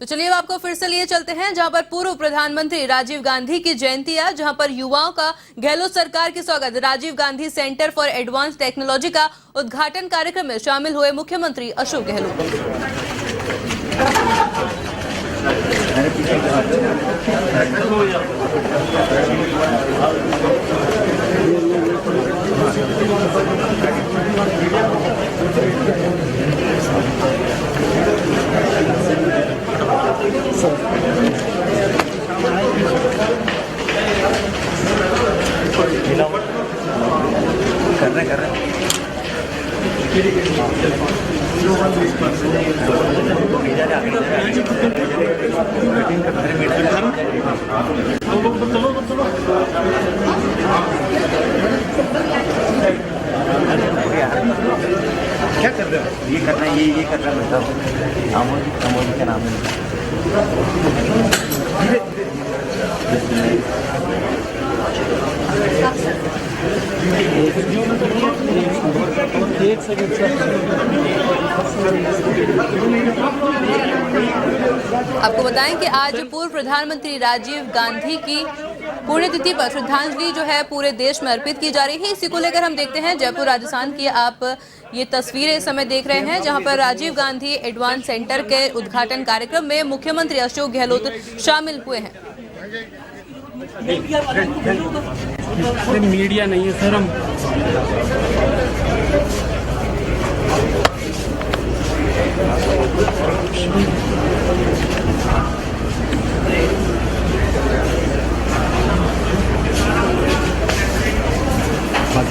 तो चलिए अब आपको फिर से लिए चलते हैं जहां पर पूर्व प्रधानमंत्री राजीव गांधी की जयंती है, जहां पर युवाओं का गहलोत सरकार के स्वागत। Rajiv Gandhi centre for advance technology का उद्घाटन कार्यक्रम में शामिल हुए मुख्यमंत्री अशोक गहलोत। कर रहे क्या कर रहे हो? ये करना है, ये करना है। बताओ अमोल का नाम है। आपको बताएं कि आज पूर्व प्रधानमंत्री राजीव गांधी की पुण्यतिथि पर श्रद्धांजलि जो है पूरे देश में अर्पित की जा रही है। इसी को लेकर हम देखते हैं जयपुर राजस्थान की आप ये तस्वीरें इस समय देख रहे हैं, जहां पर राजीव गांधी एडवांस सेंटर के उद्घाटन कार्यक्रम में मुख्यमंत्री अशोक गहलोत शामिल हुए हैं। मीडिया नहीं है सर, हम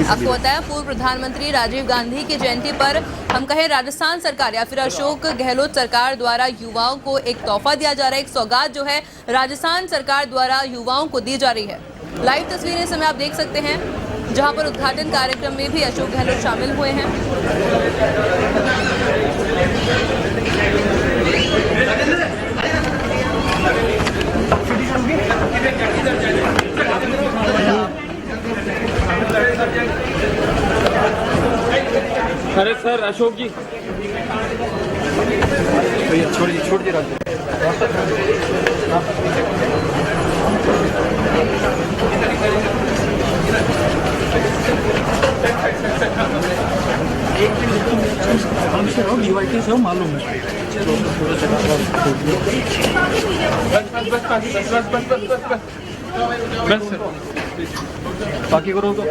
आपको बताया पूर्व प्रधानमंत्री राजीव गांधी की जयंती पर हम कहें राजस्थान सरकार या फिर अशोक गहलोत सरकार द्वारा युवाओं को एक तोहफा दिया जा रहा है, एक सौगात जो है राजस्थान सरकार द्वारा युवाओं को दी जा रही है। लाइव तस्वीरें इस समय आप देख सकते हैं, जहां पर उद्घाटन कार्यक्रम में भी अशोक गहलोत शामिल हुए हैं। अरे सर अशोक जी छोड़ दे सब मालूम है। बस बाकी करो तो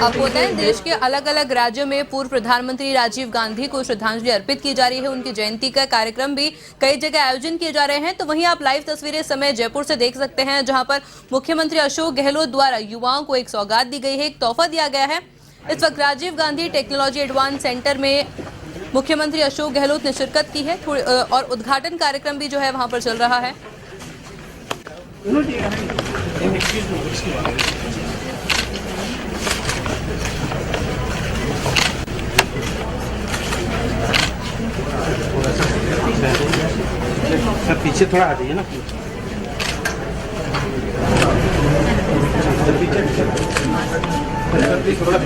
आपको बताएं देश के अलग अलग राज्यों में पूर्व प्रधानमंत्री राजीव गांधी को श्रद्धांजलि अर्पित की जा रही है। उनकी जयंती का कार्यक्रम भी कई जगह आयोजन किए जा रहे हैं। तो वहीं आप लाइव तस्वीरें समय जयपुर से देख सकते हैं, जहां पर मुख्यमंत्री अशोक गहलोत द्वारा युवाओं को एक सौगात दी गई है, एक तोहफा दिया गया है। इस वक्त Rajiv Gandhi technology advance centre में मुख्यमंत्री अशोक गहलोत ने शिरकत की है और उद्घाटन कार्यक्रम भी जो है वहां पर चल रहा है। सर पीछे थोड़ा आ जाइए ना। थोड़ा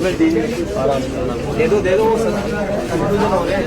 दे दो वो कंफ्यूजन हो रहा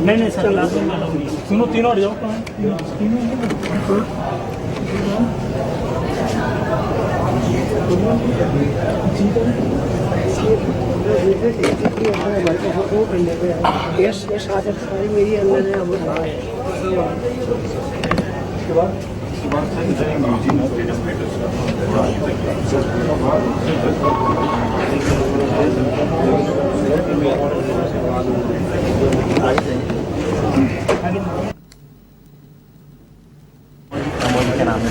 नहीं सर सुनो तीनों हट जाओ मेरी अंदर है क्या नाम है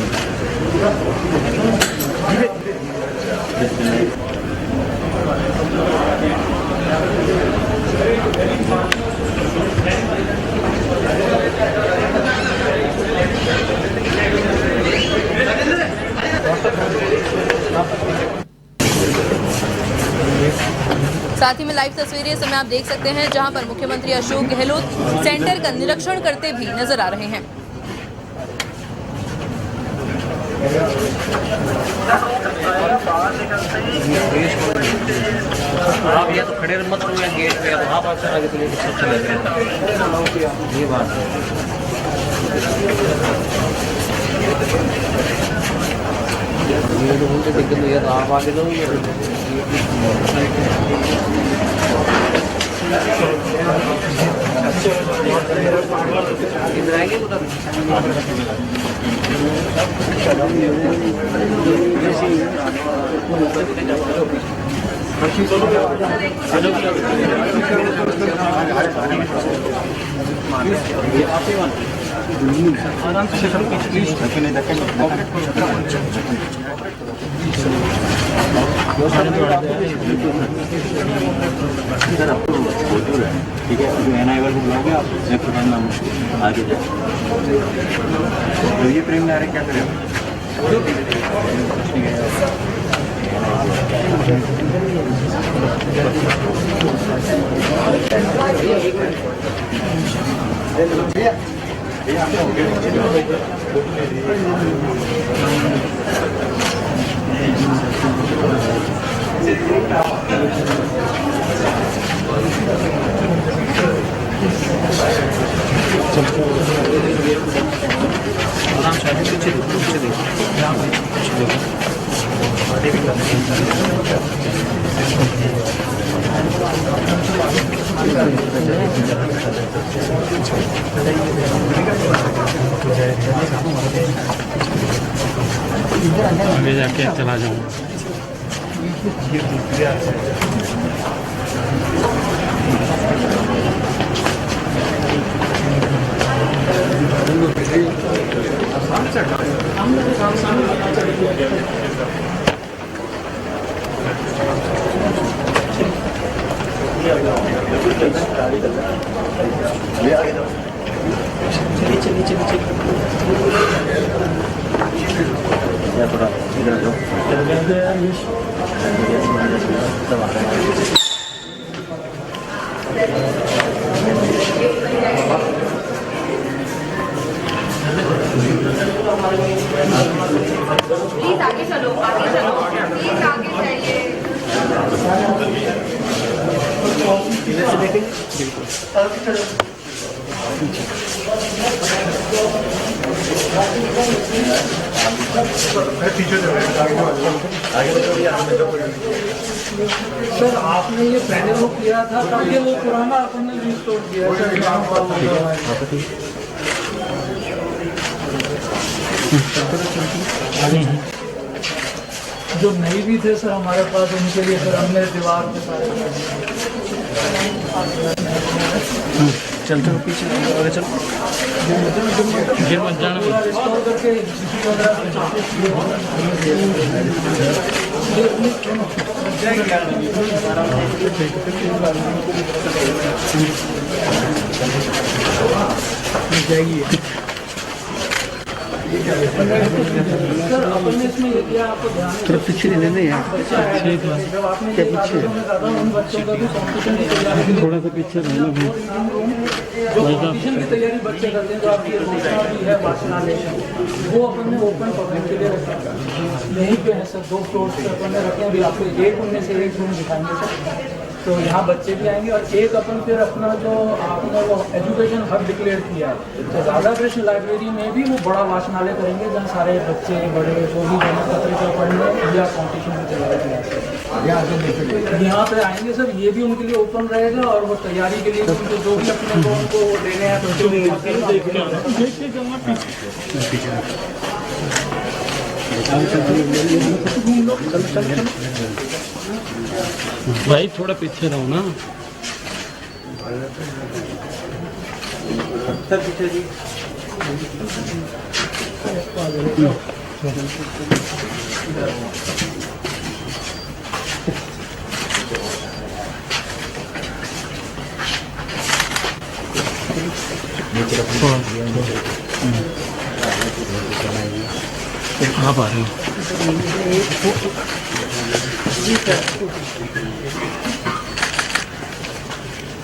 साथ ही में लाइव तस्वीरें इस समय आप देख सकते हैं जहां पर मुख्यमंत्री अशोक गहलोत सेंटर का निरीक्षण करते भी नजर आ रहे हैं। आप या तो खड़े मत रहो या गेट पे, आप आगे तो लेकर सब चले गए। ये बात है। ये तो उनसे दिक्कत नहीं है, तो आप आगे दो। सर आपको बोल रहा है, ठीक है, जो NIL को बुलाओगे आप, मैं फिर नाम आगे जाए। तो ये प्रेम नारे क्या करेगा? ठीक है। आगे जाके चला जाऊँ। थोड़ा इधर जाओ। प्लीज आगे चलो, प्लीज आगे जाइए। सर आपने ये पहले वो किया था ताकि वो पुराना आपने रिस्टोर किया जो नई भी थे सर हमारे पास, उनके लिए सर हमने दीवार के सारे चल चलो पीछे आगे चलो, गिर मत जाना। रिस्टोर करके सर अपने इसमें ये किया आपको ध्यान थोड़ा पीछे नहीं लेने यार, जब आपने ये उन बच्चों का भी कॉम्पिटिशन की तैयारी, थोड़ा सा पीछे रहना भी। जो कॉम्पिटिशन की तैयारी बच्चे करते हैं, जो आपकी रोशना भी है वाचनालय, वो अपन ने ओपन पब्लिक के लिए रखा है। यहीं पे है सर, 2 फ्लोर्स पे अपन ने रखे हैं। अभी आपको एक उनमें से एक रूम दिखाएंगे सर, तो यहाँ बच्चे भी आएंगे। और एक अपन फिर अपना जो आपने वो एजुकेशन हब डिक्लेयर किया है, तो राधा कृष्ण लाइब्रेरी में भी वो बड़ा वाचनालय करेंगे, जहाँ सारे बच्चे बड़े जो भी जमा पत्रिका पढ़ने या कॉम्पिटिशन की तैयारी किया यहाँ पे आएंगे सर। ये भी उनके लिए ओपन रहेगा और वो तैयारी के लिए उनको जो भी अपने को उनको देने हैं भाई थोड़ा पीछे रहो ना। पीछे जी आप आ रहे हो।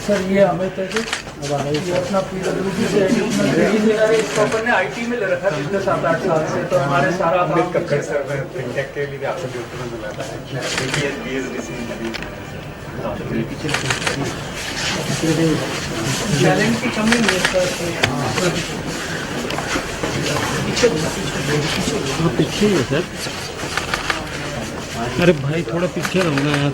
सर ये अमित है जी, ये अपना PWD से इसको अपन ने IT में ले रखा है पिछले 7-8 साल से। तो हमारे सारा कक्कड़ सर मैं फिनटेक के लिए आपसे जुड़ने मिला था, टैलेंट की कमी नहीं है पीछे ही है सर। अरे भाई थोड़ा पीछे रहो ना यार।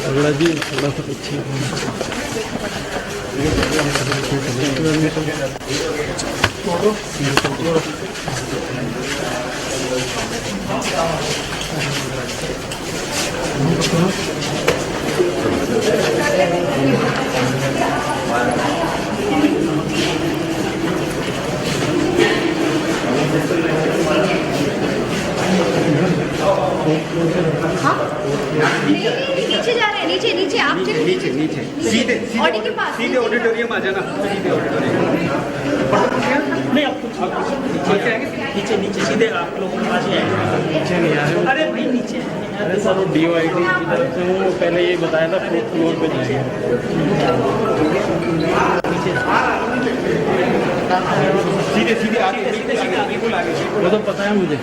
थोड़ा जी थोड़ा सा पीछे नहीं, नीचे जा रहे हैं, नीचे नीचे आप नीचे नीचे सीधे ऑडी के पास सीधे ऑडिटोरियम आ जाना सीधे ऑडिटोरियम नहीं आप नीचे नीचे सीधे आप लोगों के पास ही आएंगे। नीचे नहीं आ रहे। अरे भाई नीचे अरे सर वो DOIT की तरफ से वो पहले ये बताया था 4th फ्लोर पे जाएंगे। सीधे सीधे आगे बिल्कुल आगे वो तो पता है मुझे।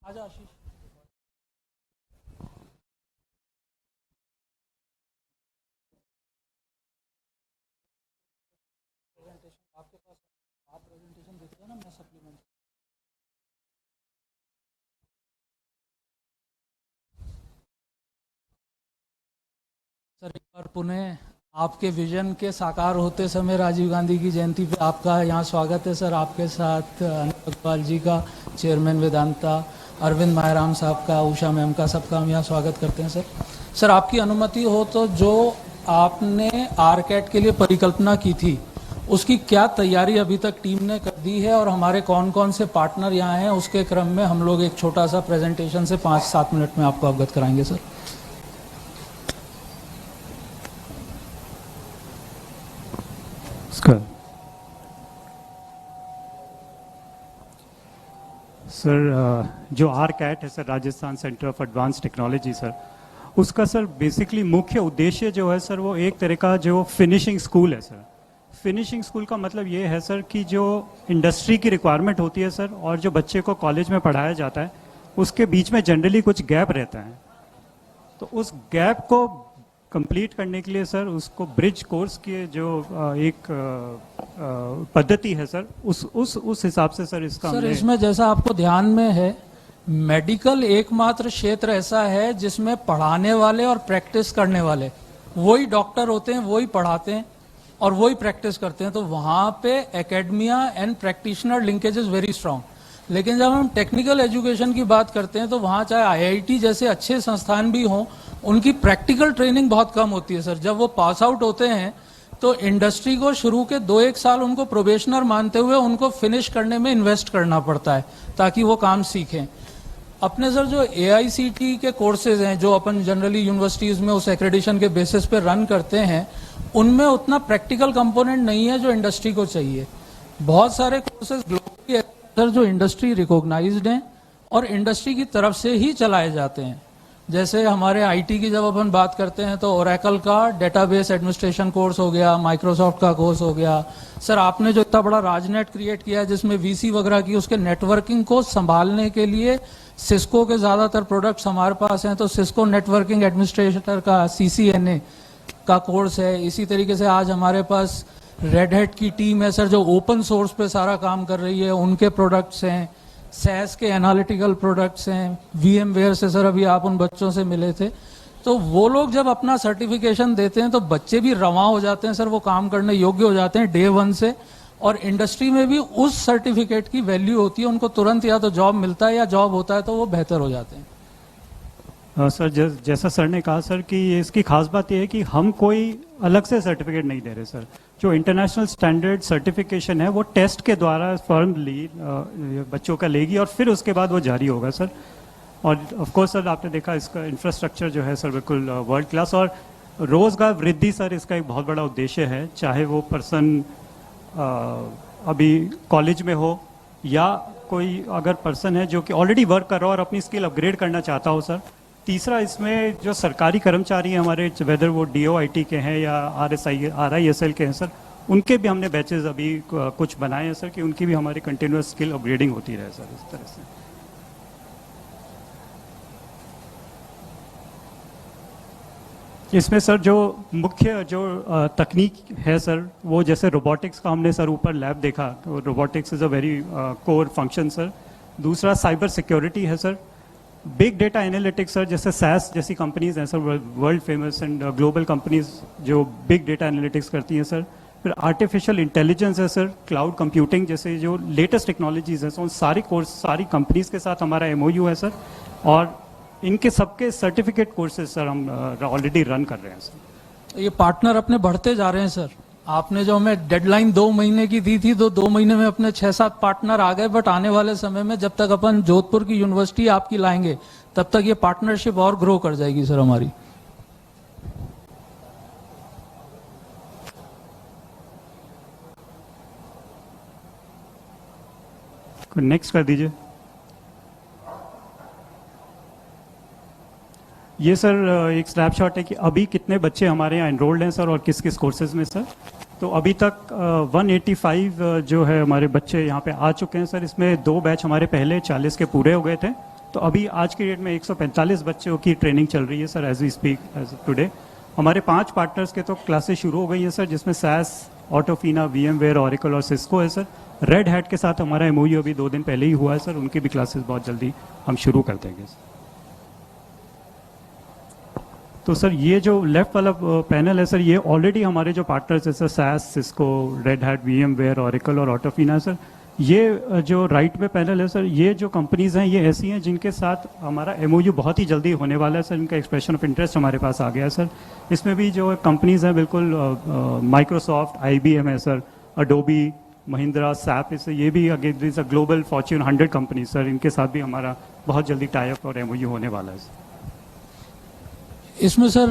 आजा आशीष। आपके पास आप प्रेजेंटेशन देते हैं ना, मैं सप्लीमेंट। सर एक बार पुनः आपके विजन के साकार होते समय राजीव गांधी की जयंती पे आपका यहाँ स्वागत है सर। आपके साथ अनिल अग्रवाल जी का, चेयरमैन वेदांता, अरविंद मायराम साहब का, उषा मैम का, सबका हम यहाँ स्वागत करते हैं सर। सर आपकी अनुमति हो तो जो आपने आरकैट के लिए परिकल्पना की थी उसकी क्या तैयारी अभी तक टीम ने कर दी है और हमारे कौन कौन से पार्टनर यहाँ हैं, उसके क्रम में हम लोग एक छोटा सा प्रेजेंटेशन से 5-7 मिनट में आपको अवगत कराएंगे सर। सर जो आरकैट है sir, Rajasthan centre of advance technology sir, उसका सर बेसिकली मुख्य उद्देश्य जो है सर वो एक तरह का जो फिनिशिंग स्कूल है सर। फिनिशिंग स्कूल का मतलब ये है सर कि जो इंडस्ट्री की रिक्वायरमेंट होती है सर और जो बच्चे को कॉलेज में पढ़ाया जाता है उसके बीच में जनरली कुछ गैप रहता है, तो उस गैप को कंप्लीट करने के लिए सर उसको ब्रिज कोर्स की जो एक पद्धति है सर, उस हिसाब से सर इसका सर इसमें जैसा आपको ध्यान में है, मेडिकल एकमात्र क्षेत्र ऐसा है जिसमें पढ़ाने वाले और प्रैक्टिस करने वाले वही डॉक्टर होते हैं, वही पढ़ाते हैं और वही प्रैक्टिस करते हैं, तो वहां पे academia and practitioner linkage is very strong. लेकिन जब हम टेक्निकल एजुकेशन की बात करते हैं तो वहाँ चाहे IIT जैसे अच्छे संस्थान भी हों, उनकी प्रैक्टिकल ट्रेनिंग बहुत कम होती है सर। जब वो पास आउट होते हैं तो इंडस्ट्री को शुरू के 2-1 साल उनको प्रोबेशनर मानते हुए उनको फिनिश करने में इन्वेस्ट करना पड़ता है ताकि वो काम सीखें। अपने सर जो AICTE के कोर्सेज हैं जो अपन जनरली यूनिवर्सिटीज़ में उस एक्रेडिशन के बेसिस पे रन करते हैं, उनमें उतना प्रैक्टिकल कंपोनेंट नहीं है जो इंडस्ट्री को चाहिए। बहुत सारे कोर्सेज ग्लोबली सर जो इंडस्ट्री रिकॉग्नाइज्ड हैं और इंडस्ट्री की तरफ से ही चलाए जाते हैं। जैसे हमारे IT की जब अपन बात करते हैं तो ओरेकल का डेटाबेस एडमिनिस्ट्रेशन कोर्स हो गया, माइक्रोसॉफ्ट का कोर्स हो गया। सर आपने जो इतना बड़ा राजनेट क्रिएट किया है जिसमें VC वगैरह की, उसके नेटवर्किंग को संभालने के लिए सिस्को के ज़्यादातर प्रोडक्ट्स हमारे पास हैं, तो सिस्को नेटवर्किंग एडमिनिस्ट्रेटर का CCNA का कोर्स है। इसी तरीके से आज हमारे पास रेड हैट की टीम है सर, जो ओपन सोर्स पे सारा काम कर रही है, उनके प्रोडक्ट्स हैं। सैस के एनालिटिकल प्रोडक्ट्स हैं। VMware से सर अभी आप उन बच्चों से मिले थे, तो वो लोग जब अपना सर्टिफिकेशन देते हैं तो बच्चे भी रवां हो जाते हैं सर, वो काम करने योग्य हो जाते हैं डे 1 से, और इंडस्ट्री में भी उस सर्टिफिकेट की वैल्यू होती है, उनको तुरंत या तो जॉब मिलता है या जॉब होता है तो वो बेहतर हो जाते हैं। सर जैसा सर ने कहा सर कि इसकी खास बात यह है कि हम कोई अलग से सर्टिफिकेट नहीं दे रहे सर। जो इंटरनेशनल स्टैंडर्ड सर्टिफिकेशन है वो टेस्ट के द्वारा फर्म बच्चों का लेगी और फिर उसके बाद वो जारी होगा सर। और ऑफ कोर्स सर आपने देखा इसका इंफ्रास्ट्रक्चर जो है सर बिल्कुल वर्ल्ड क्लास, और रोजगार वृद्धि सर इसका एक बहुत बड़ा उद्देश्य है, चाहे वो पर्सन अभी कॉलेज में हो या कोई अगर पर्सन है जो कि ऑलरेडी वर्क कर रहा हो और अपनी स्किल अपग्रेड करना चाहता हो सर। तीसरा, इसमें जो सरकारी कर्मचारी हैं हमारे, वेदर वो DOIT के हैं या RISL के हैं सर, उनके भी हमने बैचेस अभी कुछ बनाए हैं सर कि उनकी भी हमारी कंटिन्यूस स्किल अपग्रेडिंग होती रहे सर, इस तरह से। इसमें सर जो मुख्य जो तकनीक है सर, वो जैसे रोबोटिक्स का हमने सर ऊपर लैब देखा, robotics is a very core function sir. दूसरा साइबर सिक्योरिटी है sir. Big data analytics sir, जैसे SAS जैसी कंपनीज हैं sir, world famous and global companies जो बिग डेटा एनालिटिक्स करती हैं सर। फिर आर्टिफिशियल इंटेलिजेंस है सर, क्लाउड कंप्यूटिंग जैसे जो लेटेस्ट टेक्नोलॉजीज हैं, उन सारी कोर्स सारी कंपनीज के साथ हमारा MOU है सर, और इनके सबके सर्टिफिकेट कोर्सेज सर हम ऑलरेडी रन कर रहे हैं सर। ये पार्टनर अपने बढ़ते जा रहे हैं सर। आपने जो हमें डेडलाइन 2 महीने की दी थी, तो 2 महीने में अपने 6-7 पार्टनर आ गए, बट आने वाले समय में जब तक अपन जोधपुर की यूनिवर्सिटी आपकी लाएंगे तब तक ये पार्टनरशिप और ग्रो कर जाएगी सर हमारी। नेक्स्ट कर दीजिए। ये सर एक स्नैपशॉट है कि अभी कितने बच्चे हमारे यहाँ एनरोल्ड हैं सर और किस किस कोर्सेज में सर। तो अभी तक 185 जो है हमारे बच्चे यहाँ पे आ चुके हैं सर। इसमें 2 बैच हमारे पहले 40 के पूरे हो गए थे, तो अभी आज की डेट में 145 बच्चों की ट्रेनिंग चल रही है sir as we speak as today. हमारे 5 पार्टनर्स के तो क्लासेस शुरू हो गई हैं सर, जिसमें SAS, ऑटोफिना, VMware, Oracle और सिस्को है सर। रेड हैट के साथ हमारा MOU अभी 2 दिन पहले ही हुआ है सर, उनकी भी क्लासेस बहुत जल्दी हम शुरू कर देंगे सर। तो सर ये जो लेफ्ट वाला पैनल है सर, ये ऑलरेडी हमारे जो पार्टनर्स है sir, SAS, Cisco, red hat, VMware, Oracle और ऑटोफिना सर। ये जो राइट में पैनल है सर, ये जो कंपनीज हैं ये ऐसी हैं जिनके साथ हमारा MOU बहुत ही जल्दी होने वाला है सर। इनका एक्सप्रेशन ऑफ इंटरेस्ट हमारे पास आ गया है सर। इसमें भी जो कंपनीज हैं बिल्कुल माइक्रोसॉफ्ट, IBM है सर, अडोबी, महिंद्रा, SAP, इससे ये भी again global Fortune 100 companies sir, इनके साथ भी हमारा बहुत जल्दी टाई अप और MOU होने वाला है सर। इसमें सर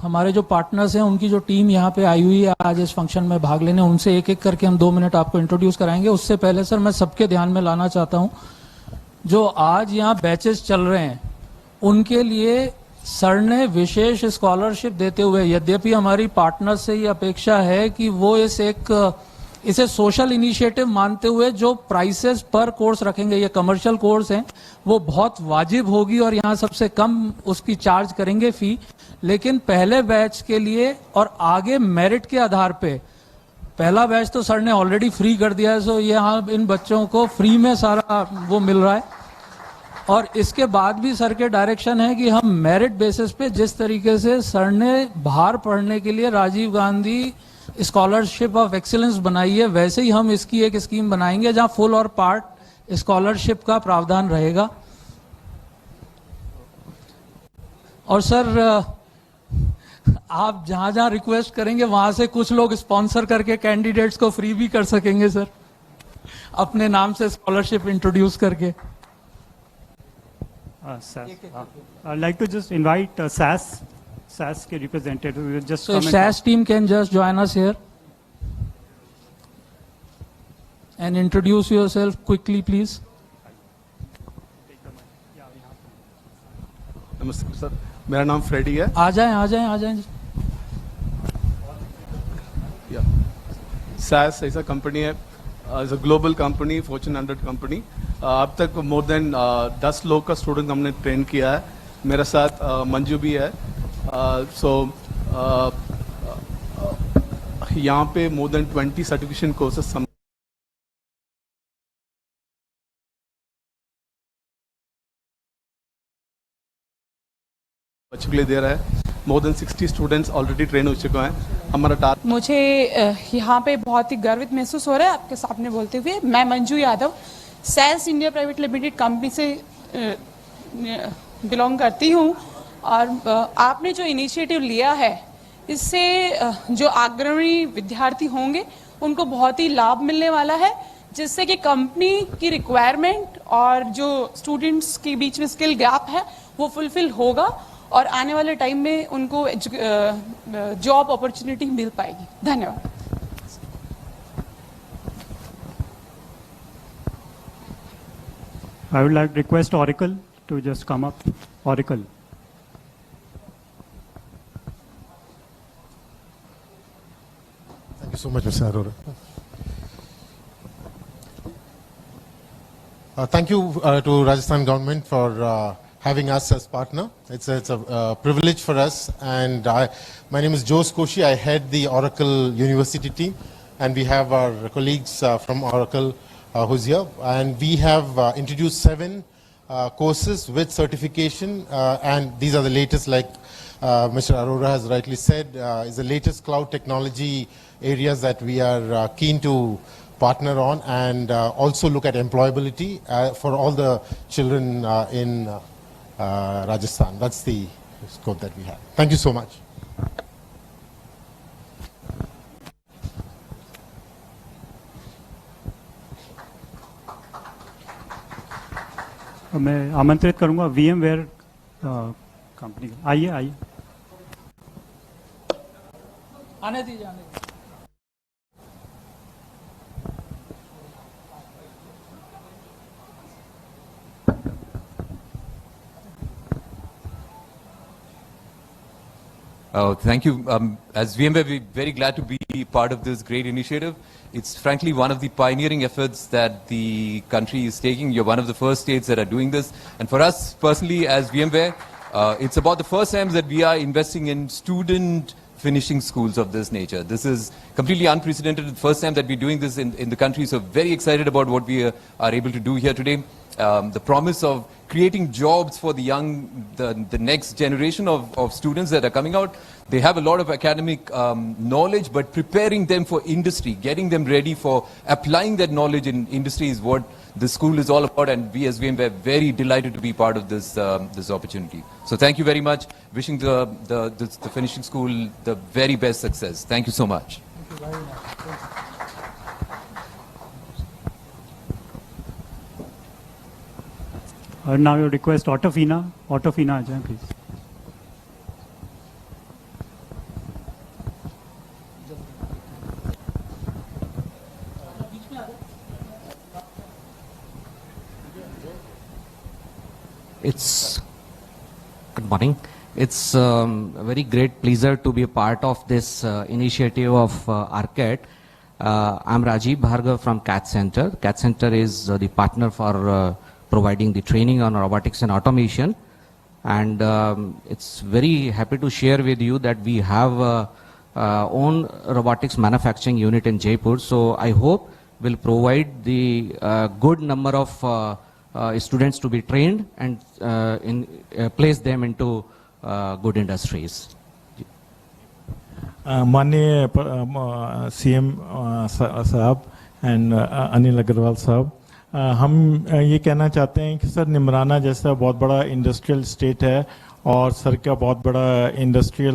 हमारे जो पार्टनर्स हैं उनकी जो टीम यहाँ पे आई हुई है आज इस फंक्शन में भाग लेने, उनसे एक एक करके हम 2 मिनट आपको इंट्रोड्यूस कराएंगे। उससे पहले सर मैं सबके ध्यान में लाना चाहता हूँ, जो आज यहाँ बैचेस चल रहे हैं उनके लिए सर ने विशेष स्कॉलरशिप देते हुए, यद्यपि हमारी पार्टनर से ये अपेक्षा है कि वो इसे सोशल इनिशिएटिव मानते हुए जो प्राइसेस पर कोर्स रखेंगे, ये कमर्शियल कोर्स हैं, वो बहुत वाजिब होगी और यहाँ सबसे कम उसकी चार्ज करेंगे फी। लेकिन पहले बैच के लिए और आगे मेरिट के आधार पे, पहला बैच तो सर ने ऑलरेडी फ्री कर दिया है, सो यहाँ इन बच्चों को फ्री में सारा वो मिल रहा है। और इसके बाद भी सर के डायरेक्शन है कि हम मेरिट बेसिस पे, जिस तरीके से सर ने बाहर पढ़ने के लिए Rajiv Gandhi scholarship of excellence बनाई है, वैसे ही हम इसकी एक स्कीम बनाएंगे जहां फुल और पार्ट स्कॉलरशिप का प्रावधान रहेगा। और सर आप जहां जहां रिक्वेस्ट करेंगे वहां से कुछ लोग स्पॉन्सर करके कैंडिडेट्स को फ्री भी कर सकेंगे सर, अपने नाम से स्कॉलरशिप इंट्रोड्यूस करके। I'd like to just invite SAS के representative just So come and SAS team can just join us here and introduce yourself quickly, please. नमस्ते सर, मेरा नाम फ्रेडी है। आ जाएं। SAS ऐसा कंपनी है, is a global company, Fortune 100 company. अब तक मोर देन 10 लोग का स्टूडेंट हमने ट्रेन किया है। मेरे साथ मंजू भी है। सो यहाँ पे मोर देन 20 सर्टिफिकेशन कोर्सेस हम बच्चों के लिए दे रहा है। More than 60 students already train हो चुके हैं। हमारा टारगेट मुझे यहाँ पे बहुत ही गर्वित महसूस हो रहा है आपके सामने बोलते हुए। मैं Manju Yadav sales India private limited company से बिलोंग करती हूँ और आपने जो इनिशिएटिव लिया है इससे जो अग्रणी विद्यार्थी होंगे उनको बहुत ही लाभ मिलने वाला है, जिससे कि कंपनी की रिक्वायरमेंट और जो स्टूडेंट्स के बीच में स्किल गैप है वो फुलफिल होगा और आने वाले टाइम में उनको जॉब अपॉर्चुनिटी मिल पाएगी। धन्यवाद। I would like to request Oracle to just come up. Oracle. Thank you so much, Mr. Arora. Thank you to Rajasthan government for having us as partner. It's a privilege for us. And my name is Jose Koshi. I head the Oracle University team, and we have our colleagues from Oracle who's here. And we have introduced 7 courses with certification, and these are the latest, like Mr. Arora has rightly said, is the latest cloud technology areas that we are keen to partner on, and also look at employability for all the children in Rajasthan. That's the scope that we have. Thank you so much. मैं आमंत्रित करूंगा VMware company. आइए आइए। आने दीजिए, आने दीजिए। Thank you. As VMware, we're very glad to be part of this great initiative. It's frankly one of the pioneering efforts that the country is taking. You're one of the first states that are doing this. And for us personally, as VMware, it's about the first time that we are investing in student finishing schools of this nature. This is completely unprecedented. The first time that we're doing this in the country. So very excited about what we are able to do here today. The promise of creating jobs for the young, the next generation of students that are coming out. They have a lot of academic knowledge, but preparing them for industry, getting them ready for applying that knowledge in industry is what the school is all about. And we as VMware are very delighted to be part of this this opportunity. So thank you very much. Wishing the finishing school the very best success. Thank you so much. Thank you very much. और now request ऑटोफिना आ जाए please. It's good morning. It's a very great pleasure to be a part of this initiative of ARCAT. I'm Rajiv Bhargav from CAT Center. CAT Center is the partner for providing the training on robotics and automation, and it's very happy to share with you that we have own robotics manufacturing unit in Jaipur. So I hope will provide the good number of students to be trained and place them into good industries. माननीय CM साहब and Anil Agarwal साहब, हम ये कहना चाहते हैं कि sir Neemrana जैसा बहुत बड़ा इंडस्ट्रियल स्टेट है और सर का बहुत बड़ा इंडस्ट्रियल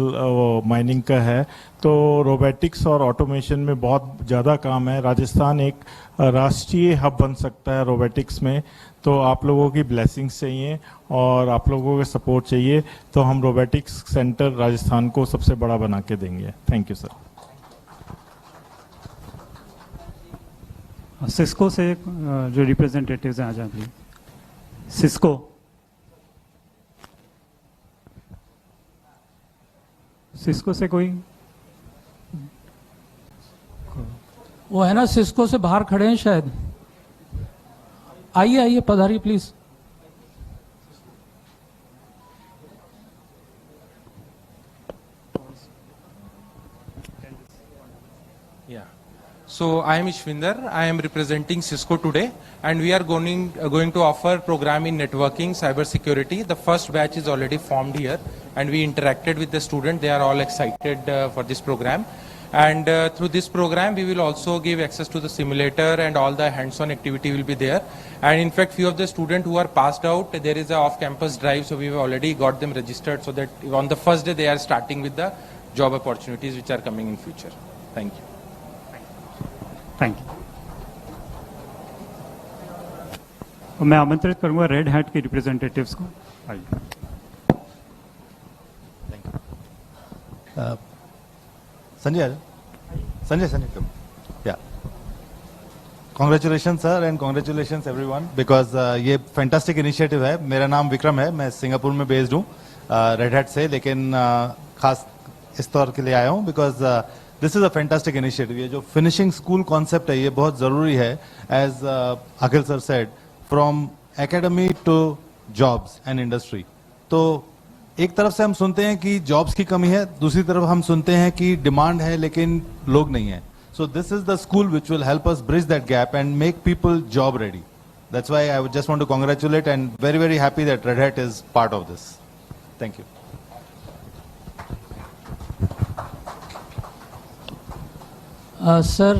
माइनिंग का है, तो रोबोटिक्स और ऑटोमेशन में बहुत ज़्यादा काम है। राजस्थान एक राष्ट्रीय हब बन सकता है रोबोटिक्स में, तो आप लोगों की ब्लेसिंग्स चाहिए और आप लोगों का सपोर्ट चाहिए, तो हम रोबोटिक्स सेंटर राजस्थान को सबसे बड़ा बना के देंगे। Thank you sir. सिस्को से जो रिप्रेजेंटेटिव्स हैं आ जाए प्लीज। सिस्को से कोई वो है ना, सिस्को से बाहर खड़े हैं शायद। आइए आइए पधारिए please. Yeah. So I am Ishwinder. I am representing Cisco today, and we are going to offer program in networking, cyber security. The first batch is already formed here, and we interacted with the student. They are all excited for this program. And through this program, we will also give access to the simulator, and all the hands-on activity will be there. And in fact, few of the students who are passed out, there is a off-campus drive, so we have already got them registered, so that on the first day they are starting with the job opportunities which are coming in future. Thank you. Thank you. मैं आमंत्रित करूंगा red hat के representatives को। आइए। Sanjay come. Yeah. Congratulations sir and congratulations everyone because ये fantastic initiative है। मेरा नाम विक्रम है, मैं सिंगापुर में बेस्ड हूँ रेड हैट से, लेकिन खास इस तौर के लिए आया हूँ because this is a fantastic initiative. ये जो फिनिशिंग स्कूल कॉन्सेप्ट है ये बहुत जरूरी है, as Akhil sir said, from academy to jobs and industry. तो एक तरफ से हम सुनते हैं कि जॉब्स की कमी है, दूसरी तरफ हम सुनते हैं कि डिमांड है लेकिन लोग नहीं है। So this is the school which will help us bridge that gap and make people job ready. That's why I just want to congratulate and very very happy that red hat is part of this. Thank you. Sir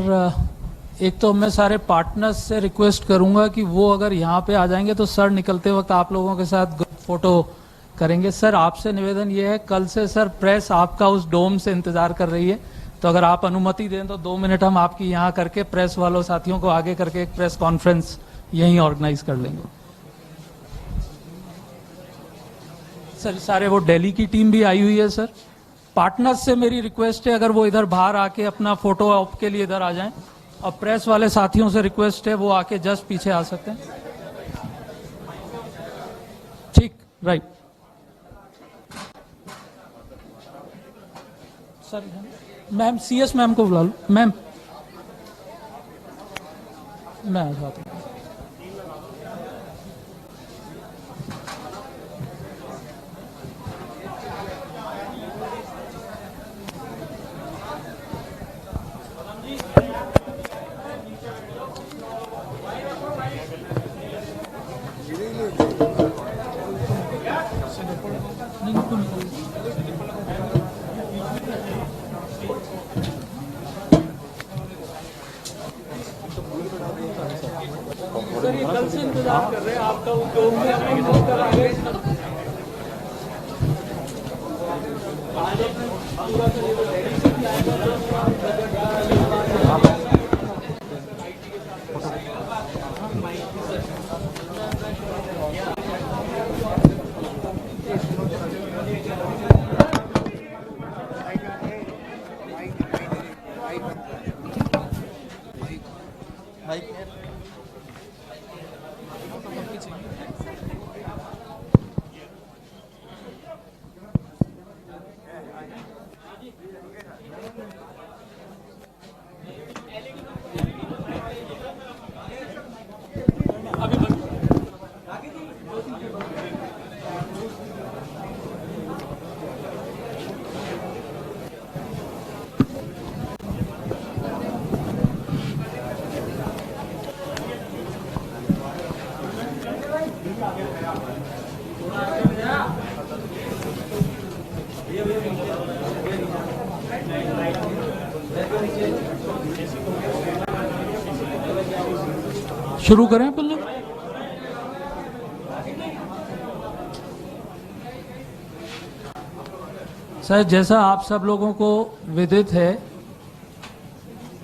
एक तो मैं सारे partners से request करूंगा कि वो अगर यहाँ पे आ जाएंगे तो सर निकलते वक्त आप लोगों के साथ ग्रुप फोटो करेंगे। सर आपसे निवेदन ये है, कल से सर प्रेस आपका उस डोम से इंतजार कर रही है, तो अगर आप अनुमति दें तो 2 मिनट हम आपकी यहाँ करके प्रेस वालों साथियों को आगे करके एक प्रेस कॉन्फ्रेंस यहीं ऑर्गेनाइज कर लेंगे। सर सारे वो दिल्ली की टीम भी आई हुई है। सर पार्टनर्स से मेरी रिक्वेस्ट है अगर वो इधर बाहर आके अपना फोटो ऑप के लिए इधर आ जाएं, और प्रेस वाले साथियों से रिक्वेस्ट है वो आके जस्ट पीछे आ सकते हैं। ठीक, right. Sir ma'am CS ma'am को बुला लो। मैम मैं आ जाता हूँ। सर ये कल से इंतजार कर रहे हैं आपका उद्योग में शुरू करें पल्लव। सर जैसा आप सब लोगों को विदित है,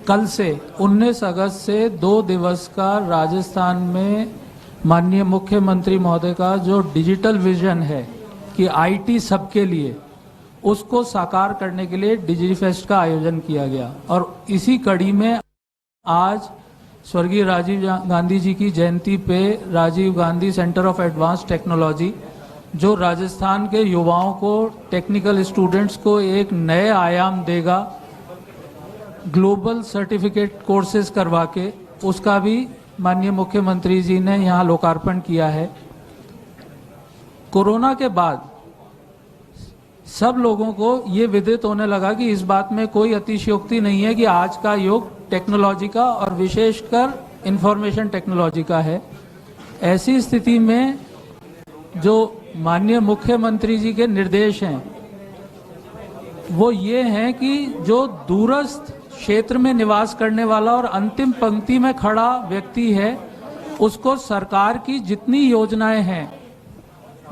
कल से 19 अगस्त से 2 दिवस का राजस्थान में माननीय मुख्यमंत्री महोदय का जो डिजिटल विजन है कि IT सबके लिए, उसको साकार करने के लिए डिजिफेस्ट का आयोजन किया गया। और इसी कड़ी में आज स्वर्गीय राजीव गांधी जी की जयंती पे Rajiv Gandhi centre of advance technology, जो राजस्थान के युवाओं को, टेक्निकल स्टूडेंट्स को एक नए आयाम देगा, ग्लोबल सर्टिफिकेट कोर्सेज करवा के उसका भी माननीय मुख्यमंत्री जी ने यहाँ लोकार्पण किया है। कोरोना के बाद सब लोगों को ये विदित होने लगा कि इस बात में कोई अतिशयोक्ति नहीं है कि आज का युग टेक्नोलॉजी का और विशेषकर इंफॉर्मेशन टेक्नोलॉजी का है। ऐसी स्थिति में जो माननीय मुख्यमंत्री जी के निर्देश हैं वो ये हैं कि जो दूरस्थ क्षेत्र में निवास करने वाला और अंतिम पंक्ति में खड़ा व्यक्ति है उसको सरकार की जितनी योजनाएं हैं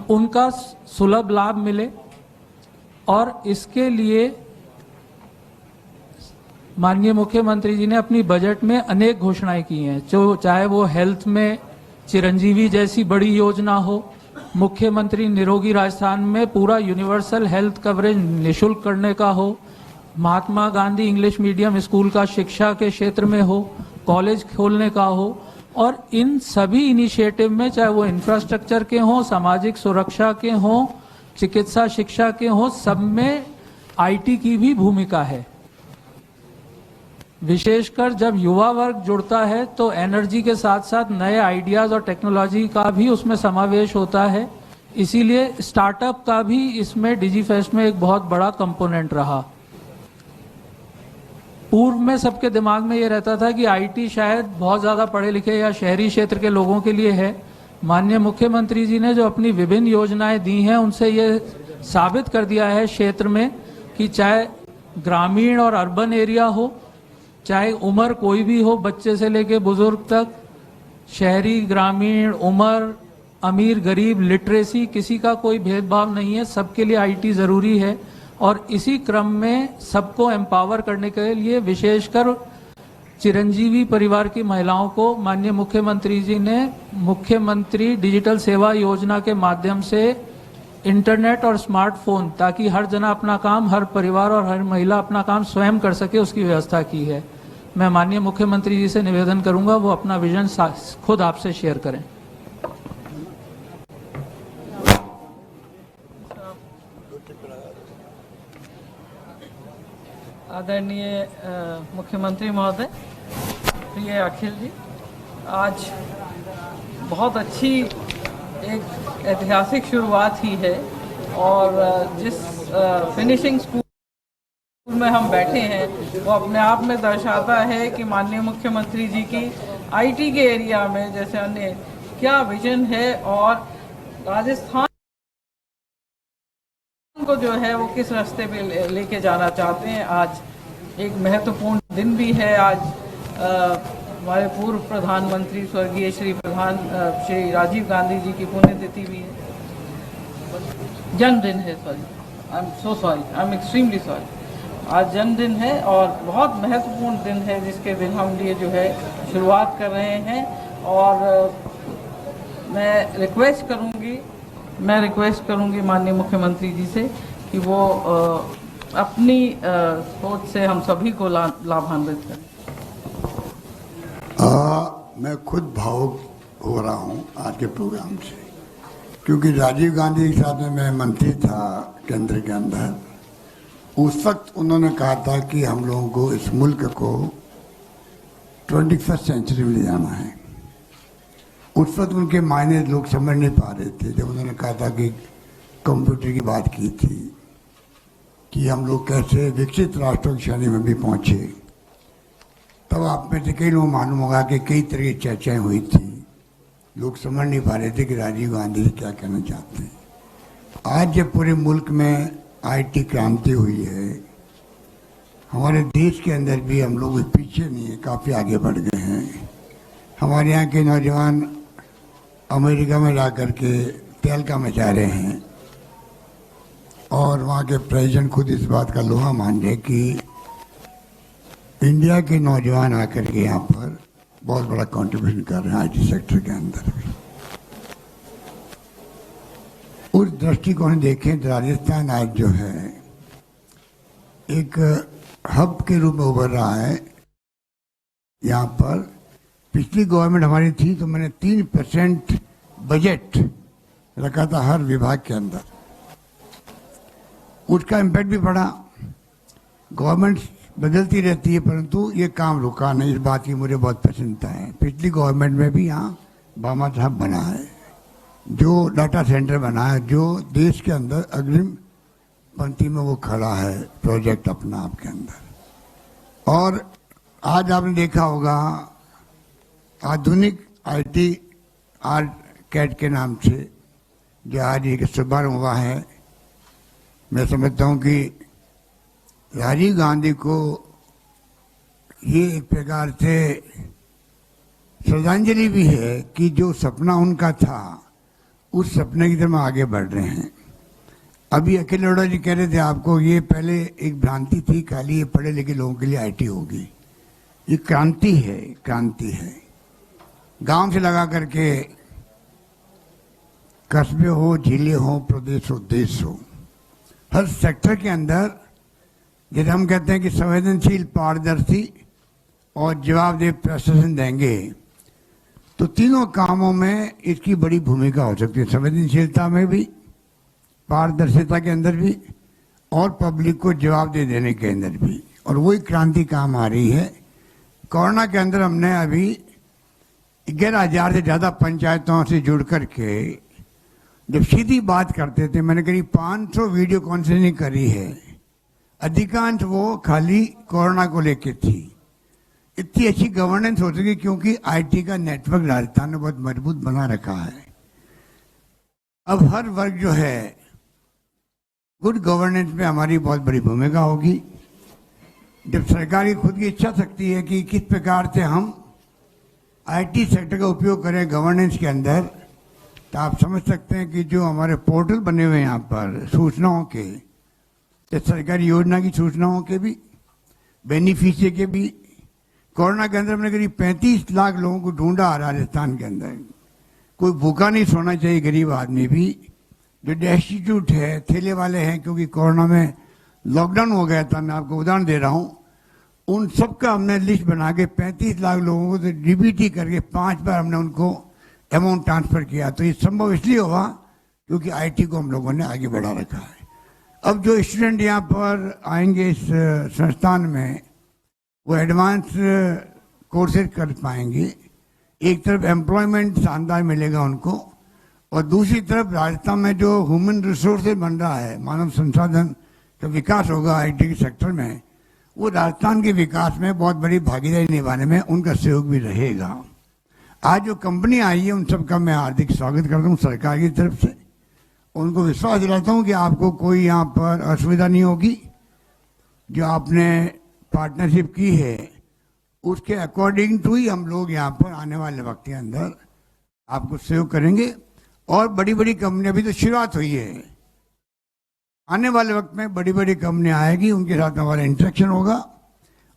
उनका सुलभ लाभ मिले। और इसके लिए माननीय मुख्यमंत्री जी ने अपनी बजट में अनेक घोषणाएं की हैं, जो चाहे वो हेल्थ में चिरंजीवी जैसी बड़ी योजना हो, मुख्यमंत्री निरोगी राजस्थान में पूरा यूनिवर्सल हेल्थ कवरेज निशुल्क करने का हो, Mahatma Gandhi English medium school का शिक्षा के क्षेत्र में हो, कॉलेज खोलने का हो। और इन सभी इनिशिएटिव में चाहे वो इंफ्रास्ट्रक्चर के हों, सामाजिक सुरक्षा के हों, चिकित्सा शिक्षा के हों, सब में आईटी की भी भूमिका है। विशेषकर जब युवा वर्ग जुड़ता है तो एनर्जी के साथ साथ नए आइडियाज और टेक्नोलॉजी का भी उसमें समावेश होता है। इसीलिए स्टार्टअप का भी इसमें डिजीफेस्ट में एक बहुत बड़ा कंपोनेंट रहा। पूर्व में सबके दिमाग में ये रहता था कि आईटी शायद बहुत ज़्यादा पढ़े लिखे या शहरी क्षेत्र के लोगों के लिए है। माननीय मुख्यमंत्री जी ने जो अपनी विभिन्न योजनाएं दी हैं उनसे ये साबित कर दिया है क्षेत्र में कि चाहे ग्रामीण और अर्बन एरिया हो, चाहे उम्र कोई भी हो, बच्चे से लेके बुजुर्ग तक, शहरी ग्रामीण, उम्र, अमीर गरीब, लिटरेसी, किसी का कोई भेदभाव नहीं है। सबके लिए आईटी ज़रूरी है। और इसी क्रम में सबको एम्पावर करने के लिए विशेषकर चिरंजीवी परिवार की महिलाओं को माननीय मुख्यमंत्री जी ने मुख्यमंत्री डिजिटल सेवा योजना के माध्यम से इंटरनेट और स्मार्टफोन, ताकि हर जना अपना काम, हर परिवार और हर महिला अपना काम स्वयं कर सके, उसकी व्यवस्था की है। मैं माननीय मुख्यमंत्री जी से निवेदन करूंगा वो अपना विजन खुद आपसे शेयर करें। आदरणीय मुख्यमंत्री महोदय, प्रिय अखिल जी, आज बहुत अच्छी एक ऐतिहासिक शुरुआत ही है। और जिस फिनिशिंग स्कूल में हम बैठे हैं वो अपने आप में दर्शाता है कि माननीय मुख्यमंत्री जी की आईटी के एरिया में जैसे अन्य क्या विजन है और राजस्थान को जो है वो किस रास्ते पे लेके जाना चाहते हैं। आज एक महत्वपूर्ण दिन भी है। आज हमारे पूर्व प्रधानमंत्री स्वर्गीय श्री राजीव गांधी जी की पुण्यतिथि भी है, जन्मदिन है। Sorry, I am so sorry, I am extremely sorry. आज जन्मदिन है और बहुत महत्वपूर्ण दिन है जिसके दिन हम लिए जो है शुरुआत कर रहे हैं। और मैं रिक्वेस्ट करूंगी माननीय मुख्यमंत्री जी से कि वो अपनी सोच से हम सभी को लाभान्वित करें। मैं खुद भावुक हो रहा हूं आज के प्रोग्राम से, क्योंकि राजीव गांधी के साथ में मैं मंत्री था केंद्र के अंदर। उस वक्त उन्होंने कहा था कि हम लोगों को इस मुल्क को 21st सेंचुरी में ले जाना है। उस वक्त उनके मायने लोग समझ नहीं पा रहे थे जब उन्होंने कहा था कि कंप्यूटर की बात की थी कि हम लोग कैसे विकसित राष्ट्रों की श्रेणी में भी पहुंचे। तब आप में से कई लोग मालूम होगा कि कई तरह की चर्चाएं हुई थी। लोग समझ नहीं पा रहे थे कि राजीव गांधी जी क्या कहना चाहते हैं। आज जब पूरे मुल्क में आईटी क्रांति हुई है, हमारे देश के अंदर भी हम लोग पीछे नहीं है, काफ़ी आगे बढ़ गए हैं। हमारे यहाँ के नौजवान अमेरिका में जा कर के तहलका मचा रहे हैं और वहाँ के प्रेसिडेंट खुद इस बात का लोहा मान रहे कि इंडिया के नौजवान आकर के यहाँ पर बहुत बड़ा कंट्रीब्यूशन कर रहे हैं आईटी सेक्टर के अंदर भी। उस दृष्टिकोण देखें तो राजस्थान आज जो है एक हब के रूप में उभर रहा है। यहाँ पर पिछली गवर्नमेंट हमारी थी तो मैंने 3% बजट रखा था हर विभाग के अंदर। उसका इम्पैक्ट भी पड़ा। गवर्नमेंट बदलती रहती है, परंतु ये काम रुका नहीं। इस बात की मुझे बहुत प्रसन्नता है। पिछली गवर्नमेंट में भी यहाँ बामा साहब बना है, जो डाटा सेंटर बना है, जो देश के अंदर अग्रिम पंक्ति में वो खड़ा है प्रोजेक्ट अपना आपके अंदर। और आज आपने देखा होगा आधुनिक IT आरकैट के नाम से जो आज एक शुभारंभ हुआ है। मैं समझता हूँ कि राजीव गांधी को ये एक प्रकार से श्रद्धांजलि भी है कि जो सपना उनका था उस सपने की तरफ आगे बढ़ रहे हैं। अभी अखिल अरोड़ा जी कह रहे थे आपको, ये पहले एक भ्रांति थी खाली ये पढ़े लिखे लोगों के लिए IT होगी। ये क्रांति है, क्रांति है। गांव से लगा करके कस्बे हो, झीलें हो, प्रदेश हो, देश हो, हर सेक्टर के अंदर जैसे हम कहते हैं कि संवेदनशील, पारदर्शी और जवाबदेह प्रशासन देंगे तो तीनों कामों में इसकी बड़ी भूमिका हो सकती है। संवेदनशीलता में भी, पारदर्शिता के अंदर भी और पब्लिक को जवाब दे देने के अंदर भी। और वही क्रांति काम आ रही है। कोरोना के अंदर हमने अभी 11,000 से ज़्यादा पंचायतों से जुड़ करके जब सीधी बात करते थे, मैंने करीब 500 वीडियो कॉन्फ्रेंसिंग करी है। अधिकांश वो खाली कोरोना को लेके थी। इतनी अच्छी गवर्नेंस हो सकी क्योंकि IT का नेटवर्क राजस्थान ने बहुत मजबूत बना रखा है। अब हर वर्ग जो है गुड गवर्नेंस में हमारी बहुत बड़ी भूमिका होगी। जब सरकार की खुद की इच्छा शक्ति है कि किस प्रकार से हम IT सेक्टर का उपयोग करें गवर्नेंस के अंदर, तो आप समझ सकते हैं कि जो हमारे पोर्टल बने हुए हैं यहाँ पर सूचनाओं के, तो सरकारी योजना की सूचनाओं के भी, बेनिफिशियरी के भी। कोरोना के अंदर हमने करीब 35 लाख लोगों को ढूंढा राजस्थान के अंदर। कोई भूखा नहीं सोना चाहिए, गरीब आदमी भी। जो डेस्टिट्यूट है, ठेले वाले हैं, क्योंकि कोरोना में लॉकडाउन हो गया था, मैं आपको उदाहरण दे रहा हूँ, उन सबका हमने लिस्ट बना के 35 लाख लोगों को DBT करके 5 बार हमने उनको अमाउंट ट्रांसफर किया। तो ये संभव इसलिए हुआ क्योंकि IT को हम लोगों ने आगे बढ़ा रखा है। अब जो स्टूडेंट यहाँ पर आएंगे इस संस्थान में, वो एडवांस कोर्सेज कर पाएंगे। एक तरफ एम्प्लॉयमेंट शानदार मिलेगा उनको, और दूसरी तरफ राजस्थान में जो ह्यूमन रिसोर्सेज बन रहा है, मानव संसाधन का विकास होगा IT के सेक्टर में, वो राजस्थान के विकास में बहुत बड़ी भागीदारी निभाने में उनका सहयोग भी रहेगा। आज जो कंपनी आई है उन सबका मैं हार्दिक स्वागत करता हूँ सरकार की तरफ से। उनको विश्वास दिलाता हूँ कि आपको कोई यहाँ पर असुविधा नहीं होगी। जो आपने पार्टनरशिप की है उसके अकॉर्डिंग टू ही हम लोग यहाँ पर आने वाले वक्त के अंदर आपको सहयोग करेंगे। और बड़ी बड़ी कंपनी, अभी तो शुरुआत हुई है, आने वाले वक्त में बड़ी बड़ी कंपनी आएगी, उनके साथ हमारा इंटरेक्शन होगा।